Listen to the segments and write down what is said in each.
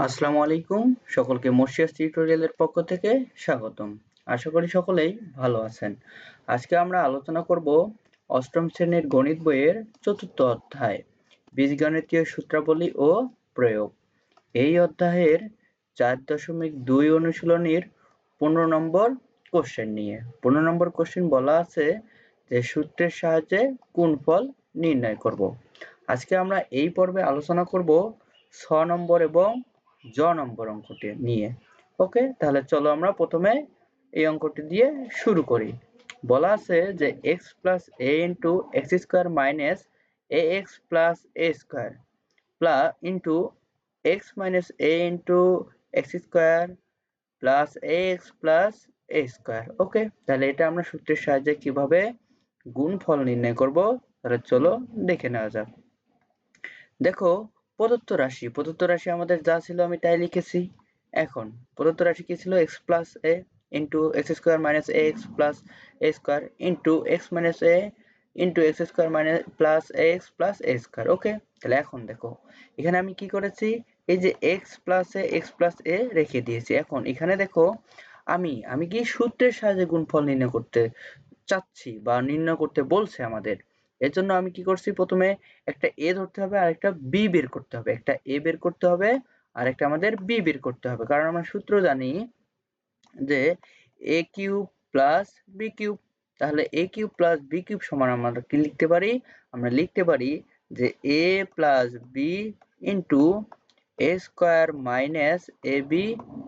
আসসালামু আলাইকুম, সকলকে মর্সিয়াস টিউটোরিয়ালের পক্ষ থেকে স্বাগতম। আশা করি সকলেই ভালো আছেন। আজকে আমরা আলোচনা করব অষ্টম শ্রেণীর গণিত বইয়ের চতুর্থ অধ্যায় বীজগণিতীয় সূত্রাবলী ও প্রয়োগ। এই অধ্যায়ের 4.2 অনুশীলনীর 15 নম্বর কোশ্চেন নিয়ে। 15 নম্বর কোশ্চেন বলা আছে যে সূত্রের সাহায্যে গুণফল নির্ণয় করব। আজকে আমরা এই পর্বে আলোচনা করব 6 নম্বর এবং জ নম্বর অঙ্কটি নিয়ে। ওকে, তাহলে চলো আমরা প্রথমে এই অঙ্কটি দিয়ে শুরু করি। বলা আছে যে x plus a into x square minus ax plus a square plus into x minus a into x square plus ax plus a square. Okay, তাহলে এটা আমরা সূত্রের সাহায্যে কিভাবে গুণফল নির্ণয় করব তাহলে চলো দেখে নেওয়া যাক। দেখো, প্রদত্ত রাশি আমাদের যা ছিল আমি তাই লিখেছি। এখন প্রদত্ত রাশি কি ছিল? x plus a into x square minus ax plus a square into x minus a into x square minus plus ax plus a square. Okay, তাহলে এখন দেখো এখানে আমি কি করেছি, এই যে x প্লাস a রেখে দিয়েছি। এখন এখানে দেখো আমি কি সূত্রের সাহায্যে গুণফল নির্ণয় করতে চাচ্ছি বা নির্ণয় করতে বলছে আমাদের। এর জন্য আমি কি করছি, প্রথমে একটা a ধরতে হবে আর একটা b বের করতে হবে। একটা a বের করতে হবে আর একটা আমাদের b বের করতে হবে, কারণ আমরা সূত্র জানি যে a cube plus b cube. তাহলে a cube plus b cube সমান আমরা কি লিখতে পারি? আমরা লিখতে পারি যে a plus b into a square minus ab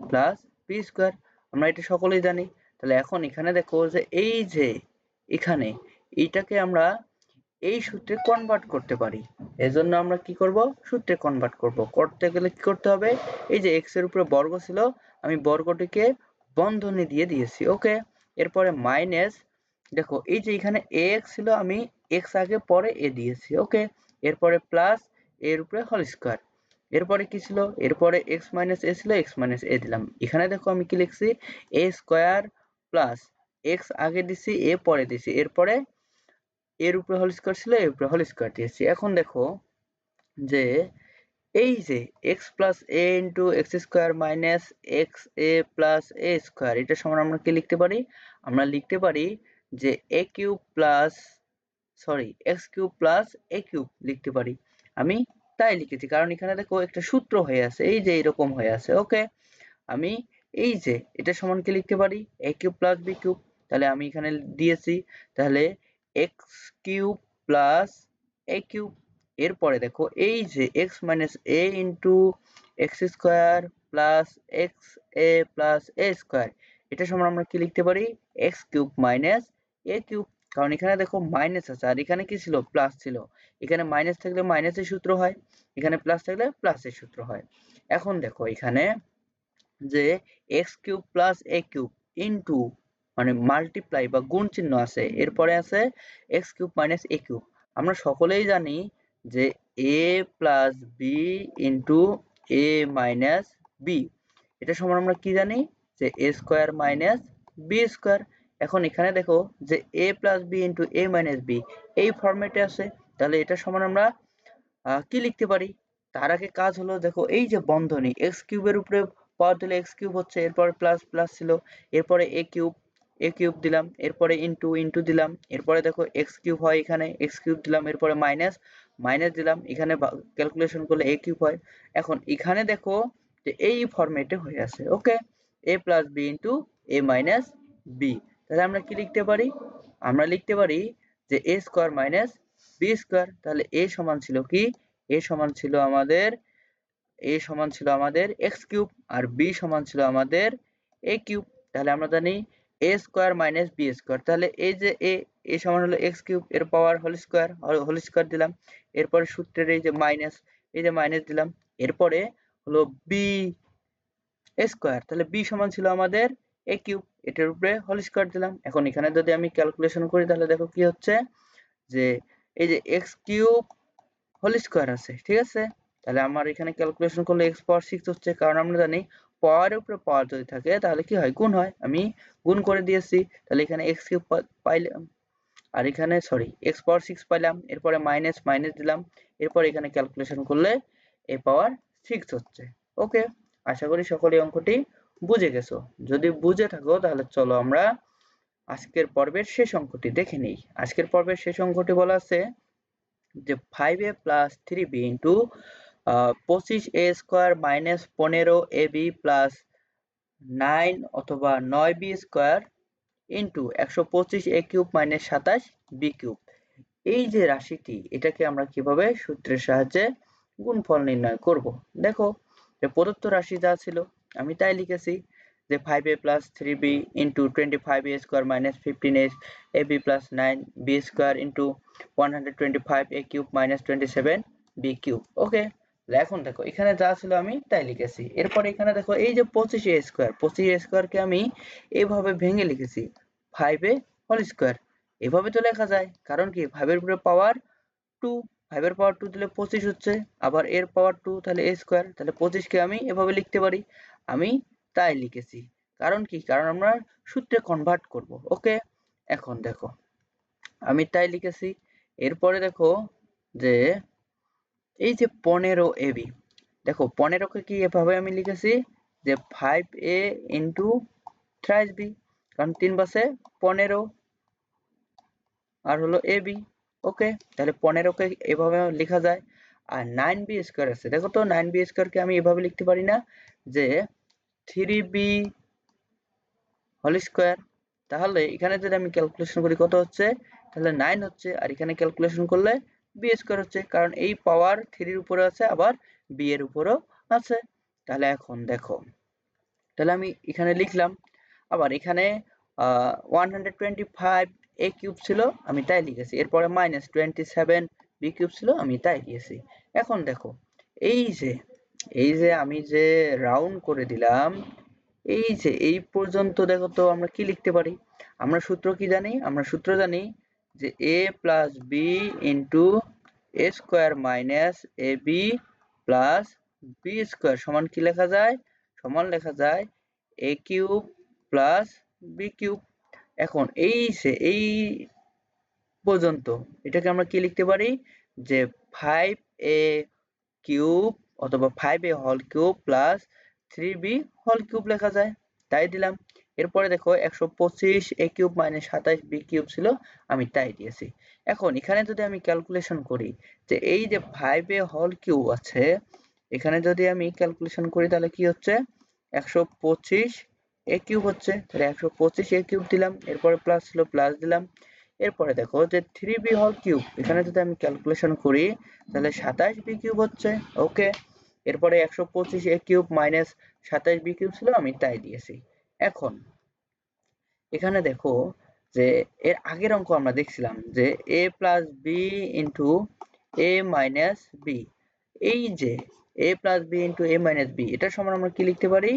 plus b square. আমরা এটা সকলেই জানি। তাহলে এখন এখানে দেখো যে এই যে এখানে এইটাকে আমরা এই সূত্রে কনভার্ট করতে পারি। এজন্য আমরা কি করব, সূত্রে কনভার্ট করব। করতে গেলে কি করতে হবে, এই যে x এর উপরে বর্গ ছিল আমি বর্গটিকে বন্ধনী দিয়ে দিয়েছি। ওকে, এরপরে মাইনাস, দেখো এই যে এখানে ax ছিল আমি x আগে পরে a দিয়েছি। ওকে, এরপরে প্লাস এর উপরে হোল স্কয়ার। এরপরে কি ছিল, এরপরে x মাইনাস a ছিল, x মাইনাস a দিলাম। এখানে দেখো আমি কি লিখছি, a স্কয়ার প্লাস x আগে দিছি a পরে দিছি, এরপরে এর উপরে হোল স্কয়ার ছিল, এর উপরে হোল স্কয়ার দিয়েছি। এখন দেখো যে এই যে x plus a into x square minus x A plus a square, এটা সমান আমরা কি লিখতে পারি? আমরা লিখতে পারি যে a cube plus x cube plus a cube লিখতে পারি। আমি তাই লিখেছি, কারণ এখানে দেখো একটা সূত্র হয়ে আছে, এই যে এরকম হয়ে আছে। ওকে, আমি এই যে এটা সমান কি লিখতে পারি? a cube plus b cube. তাহলে আমি এখানে দিয়েছি, তাহলে x cube plus a cube. এরপরে দেখো এই যে x minus a into x square plus x A plus a square, এটা সমান আমরা কি লিখতে পারি? x cube minus a cube. কারণ এখানে দেখো মাইনাস আছে আর এখানে কি ছিল? প্লাস ছিল। এখানে মাইনাস থাকলে মাইনাসের সূত্র হয়, এখানে প্লাস থাকলে প্লাসের সূত্র হয়। এখন দেখো এখানে যে x cube plus a cube into মানে মাল্টিপ্লাই বা গুণ চিহ্ন আছে, এরপরে আছে x cube minus a cube. আমরা সকলেই জানি যে a plus b into a minus b, এটা সমান আমরা কি জানি যে a square minus b square. এখন এখানে দেখো যে a plus b into a minus b এই ফরম্যাটে আছে, তাহলে এটা সমান আমরা কি লিখতে পারি? তার আগে কাজ হলো, দেখো এই যে বন্ধনী x কিউবের উপরে পাওয়ার দিলে x কিউব হচ্ছে, এরপরে প্লাস প্লাস ছিল, এরপরে a কিউব দিলাম, এরপরে ইনটু ইনটু দিলাম, এরপরে দেখো x কিউব হয়, এখানে x কিউব দিলাম, এরপরে মাইনাস মাইনাস দিলাম, এখানে ক্যালকুলেশন করলে a কিউব হয়। এখন এখানে দেখো যে এই ফরম্যাটে হয়ে আছে। ওকে, a plus b into a minus b। তাহলে আমরা কি লিখতে পারি? আমরা লিখতে পারি যে a square minus b square. তাহলে a সমান ছিল কি? a সমান ছিল আমাদের x কিউব আর b সমান ছিল আমাদের a কিউব। তাহলে আমরা জানি a square minus b square. তাহলে এই যে a সমান হলো x কিউব, এর পাওয়ার হোল স্কয়ার দিলাম, এরপরে সূত্রের এই যে মাইনাস দিলাম, এরপরে হলো b স্কয়ার। তাহলে b সমান ছিল আমাদের a কিউব, এটার উপরে হোল স্কয়ার দিলাম। এখন এখানে যদি আমি ক্যালকুলেশন করি তাহলে দেখো কি হচ্ছে, যে এই যে x কিউব হোল স্কয়ার আছে, ঠিক আছে? তাহলে আমার এখানে ক্যালকুলেশন করলে x পাওয়ার 6 হচ্ছে, কারণ আমরা জানি পাওয়ারের উপরে পাওয়ার যদি থাকে তাহলে কি হয়? গুণ হয়। আমি গুণ করে দিয়েছি, তাহলে এখানে x কিউব পাইলাম আর এখানে x পাওয়ার 6 পাইলাম, এরপরে মাইনাস মাইনাস দিলাম, এরপর এখানে ক্যালকুলেশন করলে a পাওয়ার 6 হচ্ছে। ওকে, আশা করি সকলেই অঙ্কটি বুঝে গেছো। যদি বুঝে থাকো তাহলে চলো আমরা আজকের পর্বের শেষ অঙ্কটি দেখে নিই। আজকের পর্বের শেষ অঙ্কটি বলা আছে যে 5a plus 3b into 25a square minus 15ab plus 9 অথবা 9b square into 125a cube minus 27b cube. এই যে রাশিটি, এটাকে আমরা কিভাবে সূত্রের সাহায্যে গুণফল নির্ণয় করব। দেখো যে প্রদত্ত রাশি যা ছিল আমি তাই লিখেছি যে 5a plus 3b into 25a square minus 15ab plus 9b square into 125a cube minus 27b cube. Okay, এখন দেখো এখানে যা ছিল আমি তাই লিখেছি। এরপর এখানে দেখো এই যে 25a স্কোয়ারকে আমি এইভাবে ভেঙে লিখেছি 5a হোল স্কোয়ার। এভাবে তো লেখা যায়, কারণ কি 5 এর উপরে পাওয়ার 2, 5 এর পাওয়ার 2 দিলে 25 হচ্ছে, আবার এর পাওয়ার 2 তাহলে a স্কোয়ার, তাহলে 25 কে আমি এভাবে লিখতে পারি। আমি তাই লিখেছি, কারণ কি, কারণ আমরা সূত্রে কনভার্ট করব। ওকে, এখন দেখো আমি তাই লিখেছি। এরপরে দেখো যে এই যে 15ab, দেখো 15 কে কি এভাবে আমি লিখেছি যে 5a ইন্টু থ্রাইস b, কারণ 3 বাসে 15 আর হলো ab। ওকে, তাহলে 15 কে এভাবে লেখা যায়। আর 9b স্কয়ার আছে, দেখো তো 9b স্কয়ার কে আমি এভাবে লিখতে পারি না যে 3b হোল স্কয়ার। তাহলে এখানে যদি আমি ক্যালকুলেশন করি কত হচ্ছে, তাহলে 9 হচ্ছে, আর এখানে ক্যালকুলেশন করলে b স্কয়ার হচ্ছে, কারণ এই পাওয়ার 3 এর উপরে আছে আবার b এর উপরেও আছে। তাহলে এখন দেখো, তাহলে আমি এখানে লিখলাম, আবার এখানে 125a কিউব ছিল আমি তাই লিখেছি, এরপরে মাইনাস 27b কিউব ছিল আমি তাই দিয়েছি। এখন দেখো এই যে আমি যে রাউন্ড করে দিলাম, এই যে এই পর্যন্ত দেখো তো আমরা কি লিখতে পারি। আমরা সূত্র কি জানি, আমরা সূত্র জানি যে a plus b into a square minus ab plus b square সমান কি লেখা যায়, সমান লেখা যায় a cube plus b cube. এখন এই পর্যন্ত এটাকে আমরা কি লিখতে পারি যে 5a কিউব অথবা 5a whole cube plus 3b whole cube লেখা যায়, তাই দিলাম। এরপরে দেখো 125a cube minus 27b cube ছিল আমি তাই দিয়েছি। এখন এখানে যদি আমি ক্যালকুলেশন করি যে এই যে 5a হোল কিউব আছে, এখানে যদি আমি ক্যালকুলেশন করি তাহলে কি হচ্ছে 125a কিউব হচ্ছে, তাহলে 125a কিউব দিলাম, এরপরে প্লাস ছিল প্লাস দিলাম। এরপরে দেখো যে 3b হোল কিউব, এখানে যদি আমি ক্যালকুলেশন করি তাহলে 27b কিউব হচ্ছে। ওকে, এরপরে 125a cube minus 27b cube ছিল আমি তাই দিয়েছি। এখন এখানে দেখো যে এর আগের অঙ্ক আমরা দেখছিলাম যে a plus b into a minus b, এই যে a plus b into a minus b এটার সমান আমরা কি লিখতে পারি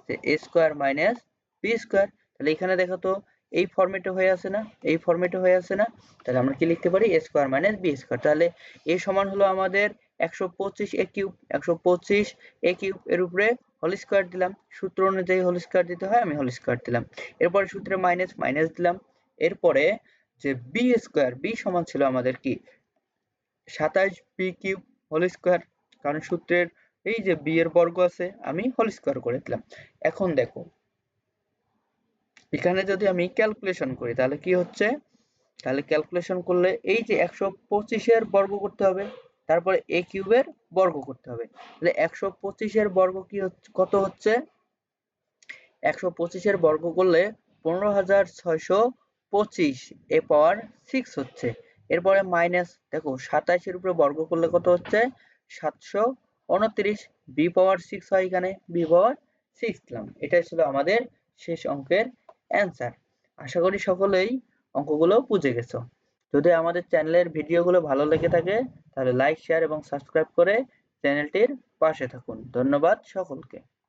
যে a square minus b square. তাহলে এখানে দেখো তো এই ফরম্যাটে হয়ে আছে না, এই ফরম্যাটে হয়ে আছে না, তাহলে আমরা কি লিখতে পারি a square minus b square. তাহলে a সমান হলো আমাদের 125a কিউব, 125a কিউব এর উপরে হোল স্কোয়ার দিলাম, সূত্র অনুযায়ী হোল স্কোয়ার দিতে হয়, আমি হোল স্কোয়ার দিলাম। এরপরে সূত্রে মাইনাস মাইনাস দিলাম। এরপরে যে বি স্কোয়ার, বি সমান ছিল আমাদের কি 27b কিউব হোল স্কোয়ার, কারণ সূত্রের এই যে বি এর বর্গ আছে আমি হোল স্কোয়ার করে দিলাম। এখন দেখো এখানে যদি আমি ক্যালকুলেশন করি তাহলে কি হচ্ছে, তাহলে ক্যালকুলেশন করলে এই যে 125 এর বর্গ করতে হবে, তারপরে a কিউবের বর্গ করতে হবে। তাহলে 125 এর বর্গ কি হচ্ছে, কত হচ্ছে, 125 এর বর্গ করলে 15625 এ পাওয়ার 6 হচ্ছে। এরপরে মাইনাস দেখো 27 এর উপরে বর্গ করলে কত হচ্ছে 729, বি পাওয়ার 6 হয়, এখানে বি পাওয়ার 6 দিলাম। এটাই ছিল আমাদের শেষ অঙ্কের অ্যান্সার। আশা করি সকলেই অঙ্কগুলো বুঝে গেছো। যদি আমাদের চ্যানেলের ভিডিওগুলো ভালো লেগে থাকে তাহলে লাইক, শেয়ার এবং সাবস্ক্রাইব করে চ্যানেলটির পাশে থাকুন। ধন্যবাদ সকলকে।